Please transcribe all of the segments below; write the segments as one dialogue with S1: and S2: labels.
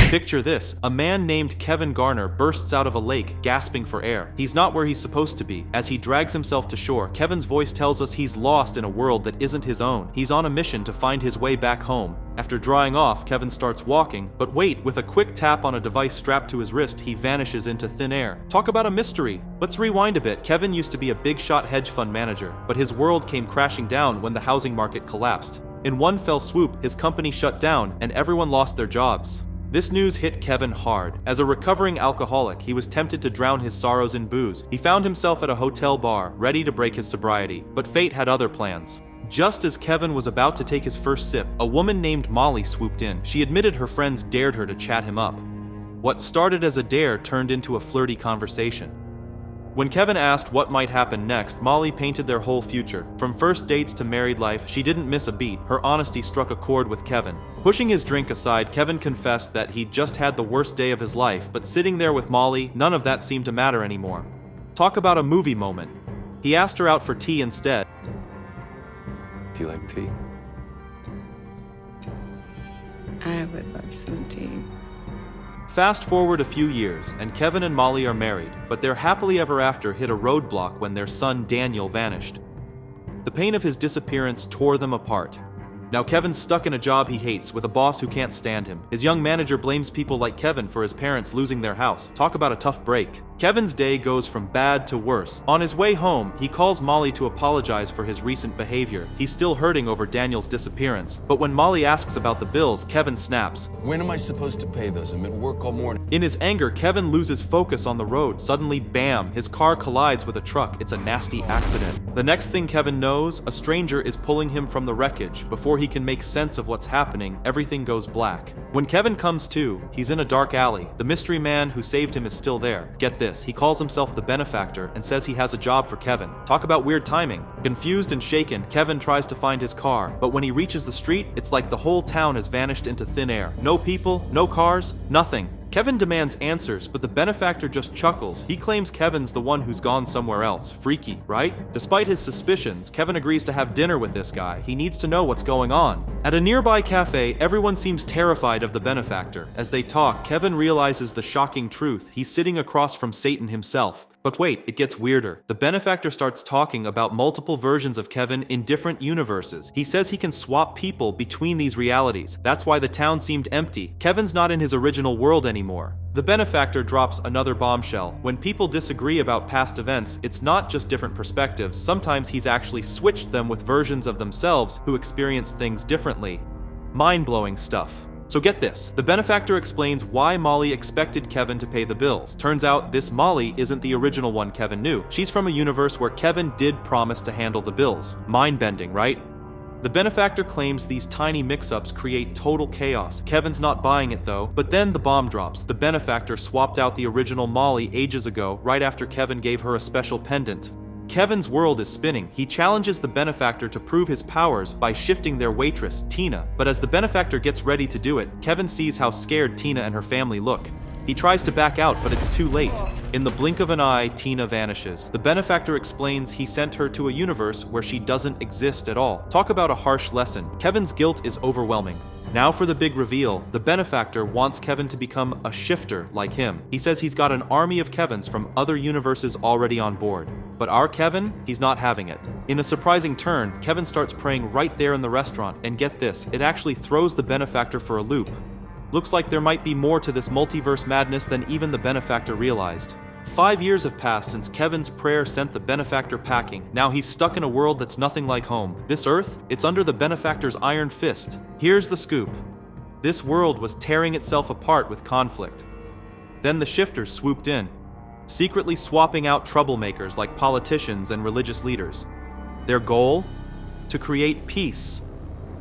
S1: Picture this, a man named Kevin Garner bursts out of a lake, gasping for air. He's not where he's supposed to be. As he drags himself to shore, Kevin's voice tells us he's lost in a world that isn't his own. He's on a mission to find his way back home. After drying off, Kevin starts walking, but wait, with a quick tap on a device strapped to his wrist, he vanishes into thin air. Talk about a mystery. Let's rewind a bit. Kevin used to be a big-shot hedge fund manager, but his world came crashing down when the housing market collapsed. In one fell swoop, his company shut down, and everyone lost their jobs. This news hit Kevin hard. As a recovering alcoholic, he was tempted to drown his sorrows in booze. He found himself at a hotel bar, ready to break his sobriety, but fate had other plans. Just as Kevin was about to take his first sip, a woman named Molly swooped in. She admitted her friends dared her to chat him up. What started as a dare turned into a flirty conversation. When Kevin asked what might happen next, Molly painted their whole future. From first dates to married life, she didn't miss a beat. Her honesty struck a chord with Kevin. Pushing his drink aside, Kevin confessed that he'd just had the worst day of his life, but sitting there with Molly, none of that seemed to matter anymore. Talk about a movie moment. He asked her out for tea instead.
S2: Do you like tea?
S3: I would love some tea.
S1: Fast forward a few years, and Kevin and Molly are married, but their happily ever after hit a roadblock when their son Daniel vanished. The pain of his disappearance tore them apart. Now Kevin's stuck in a job he hates with a boss who can't stand him. His young manager blames people like Kevin for his parents losing their house. Talk about a tough break. Kevin's day goes from bad to worse. On his way home, he calls Molly to apologize for his recent behavior. He's still hurting over Daniel's disappearance. But when Molly asks about the bills, Kevin snaps.
S2: When am I supposed to pay those? I'm at work all morning.
S1: In his anger, Kevin loses focus on the road. Suddenly, bam, his car collides with a truck. It's a nasty accident. The next thing Kevin knows, a stranger is pulling him from the wreckage. Before he can make sense of what's happening, everything goes black. When Kevin comes to, he's in a dark alley. The mystery man who saved him is still there. Get this, he calls himself the Benefactor and says he has a job for Kevin. Talk about weird timing. Confused and shaken, Kevin tries to find his car, but when he reaches the street, it's like the whole town has vanished into thin air. No people, no cars, nothing. Kevin demands answers, but the Benefactor just chuckles. He claims Kevin's the one who's gone somewhere else. Freaky, right? Despite his suspicions, Kevin agrees to have dinner with this guy. He needs to know what's going on. At a nearby cafe, everyone seems terrified of the Benefactor. As they talk, Kevin realizes the shocking truth. He's sitting across from Satan himself. But wait, it gets weirder. The Benefactor starts talking about multiple versions of Kevin in different universes. He says he can swap people between these realities. That's why the town seemed empty. Kevin's not in his original world anymore. The Benefactor drops another bombshell. When people disagree about past events, it's not just different perspectives. Sometimes he's actually switched them with versions of themselves who experience things differently. Mind-blowing stuff. So get this, the Benefactor explains why Molly expected Kevin to pay the bills. Turns out this Molly isn't the original one Kevin knew. She's from a universe where Kevin did promise to handle the bills. Mind-bending, right? The Benefactor claims these tiny mix-ups create total chaos. Kevin's not buying it though, but then the bomb drops. The Benefactor swapped out the original Molly ages ago, right after Kevin gave her a special pendant. Kevin's world is spinning. He challenges the Benefactor to prove his powers by shifting their waitress, Tina. But as the Benefactor gets ready to do it, Kevin sees how scared Tina and her family look. He tries to back out, but it's too late. In the blink of an eye, Tina vanishes. The Benefactor explains he sent her to a universe where she doesn't exist at all. Talk about a harsh lesson. Kevin's guilt is overwhelming. Now for the big reveal. The Benefactor wants Kevin to become a shifter like him. He says he's got an army of Kevins from other universes already on board. But our Kevin, he's not having it. In a surprising turn, Kevin starts praying right there in the restaurant, and get this, it actually throws the Benefactor for a loop. Looks like there might be more to this multiverse madness than even the Benefactor realized. 5 years have passed since Kevin's prayer sent the Benefactor packing. Now he's stuck in a world that's nothing like home. This Earth, it's under the Benefactor's iron fist. Here's the scoop. This world was tearing itself apart with conflict. Then the shifters swooped in, secretly swapping out troublemakers like politicians and religious leaders. Their goal? To create peace.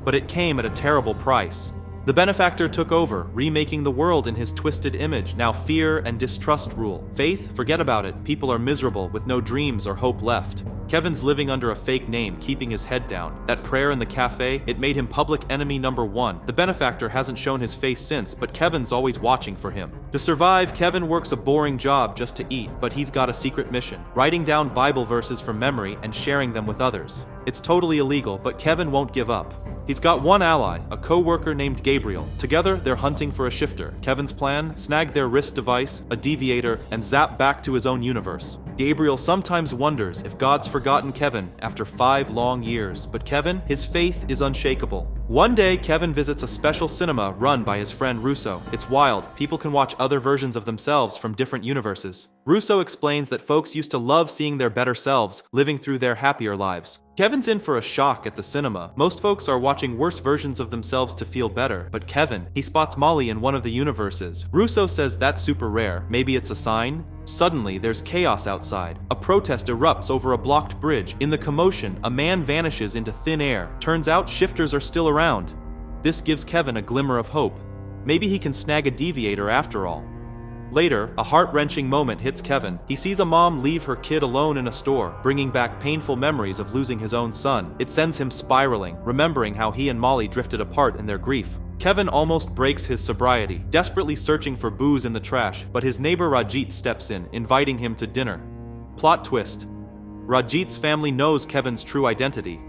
S1: But it came at a terrible price. The Benefactor took over, remaking the world in his twisted image. Now fear and distrust rule. Faith? Forget about it. People are miserable, with no dreams or hope left. Kevin's living under a fake name, keeping his head down. That prayer in the cafe, it made him public enemy number 1. The Benefactor hasn't shown his face since, but Kevin's always watching for him. To survive, Kevin works a boring job just to eat, but he's got a secret mission, writing down Bible verses from memory and sharing them with others. It's totally illegal, but Kevin won't give up. He's got one ally, a co-worker named Gabriel. Together, they're hunting for a shifter. Kevin's plan? Snag their wrist device, a deviator, and zap back to his own universe. Gabriel sometimes wonders if God's forgotten Kevin after 5 long years, but Kevin, his faith is unshakable. One day, Kevin visits a special cinema run by his friend Russo. It's wild. People can watch other versions of themselves from different universes. Russo explains that folks used to love seeing their better selves, living through their happier lives. Kevin's in for a shock at the cinema. Most folks are watching worse versions of themselves to feel better, but Kevin, he spots Molly in one of the universes. Russo says that's super rare. Maybe it's a sign? Suddenly, there's chaos outside. A protest erupts over a blocked bridge. In the commotion, a man vanishes into thin air. Turns out, shifters are still around. This gives Kevin a glimmer of hope. Maybe he can snag a deviator after all. Later, a heart-wrenching moment hits Kevin. He sees a mom leave her kid alone in a store, bringing back painful memories of losing his own son. It sends him spiraling, remembering how he and Molly drifted apart in their grief. Kevin almost breaks his sobriety, desperately searching for booze in the trash, but his neighbor Rajit steps in, inviting him to dinner. Plot twist. Rajit's family knows Kevin's true identity.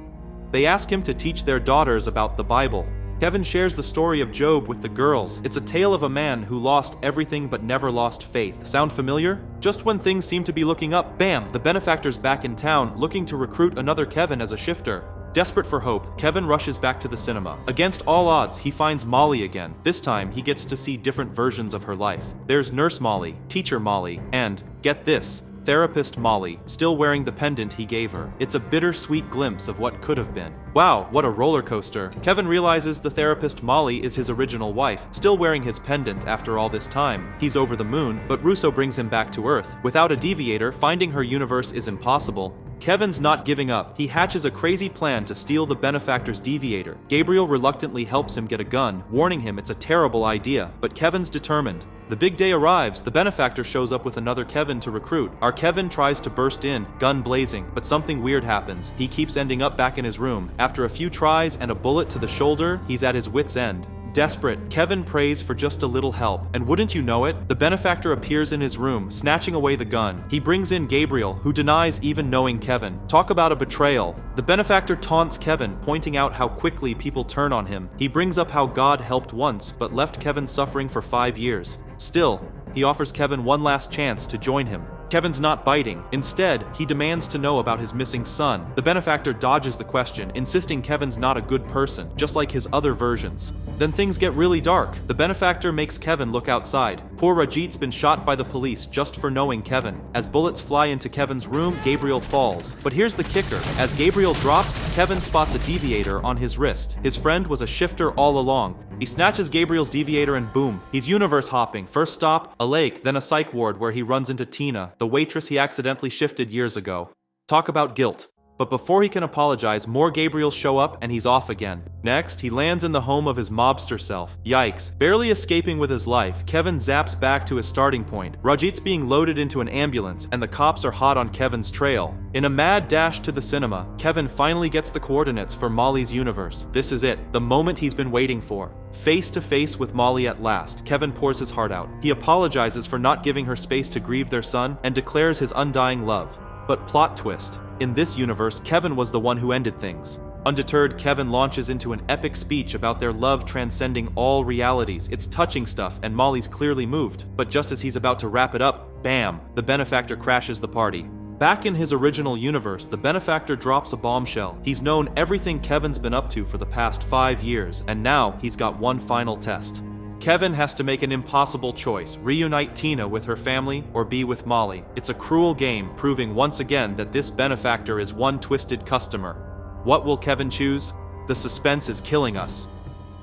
S1: They ask him to teach their daughters about the Bible. Kevin shares the story of Job with the girls. It's a tale of a man who lost everything but never lost faith. Sound familiar? Just when things seem to be looking up, bam! The Benefactor's back in town, looking to recruit another Kevin as a shifter. Desperate for hope, Kevin rushes back to the cinema. Against all odds, he finds Molly again. This time, he gets to see different versions of her life. There's Nurse Molly, Teacher Molly, and, get this, Therapist Molly, still wearing the pendant he gave her. It's a bittersweet glimpse of what could have been. Wow, what a roller coaster. Kevin realizes the therapist Molly is his original wife, still wearing his pendant after all this time. He's over the moon, but Russo brings him back to Earth. Without a deviator, finding her universe is impossible. Kevin's not giving up. He hatches a crazy plan to steal the Benefactor's deviator. Gabriel reluctantly helps him get a gun, warning him it's a terrible idea, but Kevin's determined. The big day arrives. The Benefactor shows up with another Kevin to recruit. Our Kevin tries to burst in, gun blazing, but something weird happens. He keeps ending up back in his room. After a few tries and a bullet to the shoulder, he's at his wit's end. Desperate, Kevin prays for just a little help, and wouldn't you know it, the Benefactor appears in his room, snatching away the gun. He brings in Gabriel, who denies even knowing Kevin. Talk about a betrayal. The Benefactor taunts Kevin, pointing out how quickly people turn on him. He brings up how God helped once, but left Kevin suffering for 5 years. Still, he offers Kevin one last chance to join him. Kevin's not biting. Instead, he demands to know about his missing son. The Benefactor dodges the question, insisting Kevin's not a good person, just like his other versions. Then things get really dark. The Benefactor makes Kevin look outside. Poor Rajit's been shot by the police just for knowing Kevin. As bullets fly into Kevin's room, Gabriel falls. But here's the kicker. As Gabriel drops, Kevin spots a deviator on his wrist. His friend was a shifter all along. He snatches Gabriel's deviator and boom, he's universe hopping. First stop, a lake, then a psych ward where he runs into Tina, the waitress he accidentally shifted years ago. Talk about guilt. But before he can apologize, more Gabriels show up and he's off again. Next, he lands in the home of his mobster self. Yikes. Barely escaping with his life, Kevin zaps back to his starting point. Rajit's being loaded into an ambulance and the cops are hot on Kevin's trail. In a mad dash to the cinema, Kevin finally gets the coordinates for Molly's universe. This is it, the moment he's been waiting for. Face to face with Molly at last, Kevin pours his heart out. He apologizes for not giving her space to grieve their son and declares his undying love. But plot twist. In this universe, Kevin was the one who ended things. Undeterred, Kevin launches into an epic speech about their love transcending all realities. It's touching stuff, and Molly's clearly moved. But just as he's about to wrap it up, bam, the Benefactor crashes the party. Back in his original universe, the Benefactor drops a bombshell. He's known everything Kevin's been up to for the past 5 years, and now he's got one final test. Kevin has to make an impossible choice, reunite Tina with her family or be with Molly. It's a cruel game, proving once again that this Benefactor is one twisted customer. What will Kevin choose? The suspense is killing us.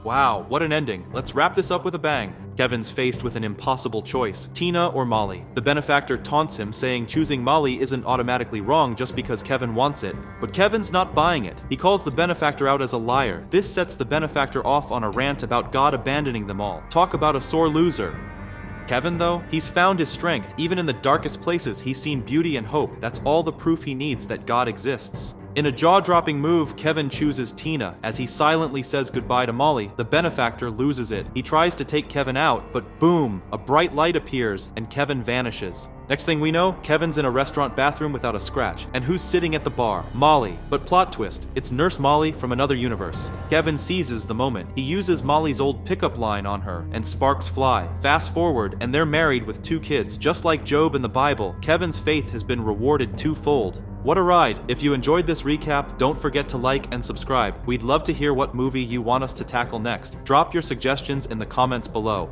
S1: Wow, what an ending. Let's wrap this up with a bang. Kevin's faced with an impossible choice, Tina or Molly. The Benefactor taunts him, saying choosing Molly isn't automatically wrong just because Kevin wants it. But Kevin's not buying it. He calls the Benefactor out as a liar. This sets the Benefactor off on a rant about God abandoning them all. Talk about a sore loser. Kevin, though, he's found his strength. Even in the darkest places, he's seen beauty and hope. That's all the proof he needs that God exists. In a jaw-dropping move, Kevin chooses Tina. As he silently says goodbye to Molly, the Benefactor loses it. He tries to take Kevin out, but boom, a bright light appears and Kevin vanishes. Next thing we know, Kevin's in a restaurant bathroom without a scratch. And who's sitting at the bar? Molly. But plot twist, it's Nurse Molly from another universe. Kevin seizes the moment. He uses Molly's old pickup line on her, and sparks fly. Fast forward, and they're married with 2 kids. Just like Job in the Bible, Kevin's faith has been rewarded twofold. What a ride! If you enjoyed this recap, don't forget to like and subscribe. We'd love to hear what movie you want us to tackle next. Drop your suggestions in the comments below.